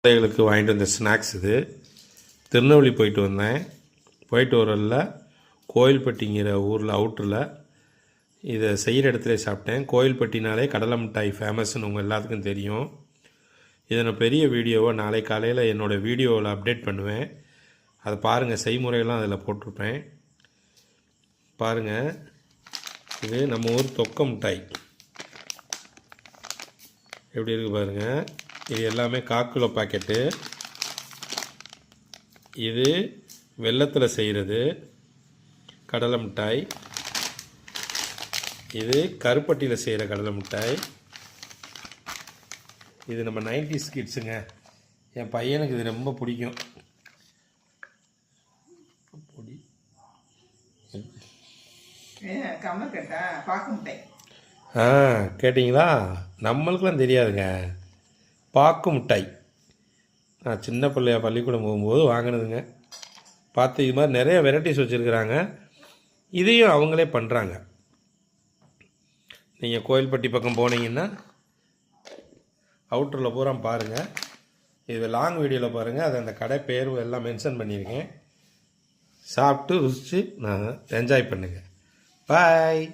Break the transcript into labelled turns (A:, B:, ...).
A: குழந்தைகளுக்கு வாங்கிட்டு வந்த ஸ்நாக்ஸ் இது. திருநெல்வேலி போயிட்டு வந்தேன். போயிட்டு வரல கோயில்பட்டிங்கிற ஊரில் அவுட்டரில் இதை செய்கிற இடத்துல சாப்பிட்டேன். கோயில்பட்டினாலே கடலை மிட்டாய் ஃபேமஸ்ன்னு உங்கள் எல்லாத்துக்கும் தெரியும். இதை நான் பெரிய வீடியோவை நாளை காலையில் என்னோடய வீடியோவில் அப்டேட் பண்ணுவேன். அதை பாருங்கள், செய்முறையெல்லாம் அதில் போட்டிருப்பேன் பாருங்கள். இது நம்ம ஊர் தொக்க மிட்டாய் எப்படி இருக்குது பாருங்கள். இது எல்லாமே 1/4 கிலோ பாக்கெட்டு. இது வெல்லத்தில் செய்கிறது கடலை மிட்டாய். இது கருப்பட்டியில் செய்கிற கடலை மிட்டாய். இது நம்ம 90s கிட்ஸுங்க. என் பையனுக்கு இது ரொம்ப பிடிக்கும். கேட்டிங்களா? நம்மளுக்கெல்லாம் தெரியாதுங்க. பாக்கு மிட்டாய் நான் சின்ன பிள்ளையா பள்ளிக்கூடம் போகும்போது வாங்கினதுங்க. பார்த்து இது மாதிரி நிறைய வெரைட்டிஸ் வச்சுருக்குறாங்க. இதையும் அவங்களே பண்ணுறாங்க. நீங்கள் கோயில்பட்டி பக்கம் போனீங்கன்னா அவுட்டரில் பூரா பாருங்கள். இது லாங் வீடியோவில் பாருங்கள். அது அந்த கடை பேர் எல்லாம் மென்ஷன் பண்ணியிருக்கேன். சாப்பிட்டு ருசித்து நான் என்ஜாய் பண்ணுங்கள். பாய்.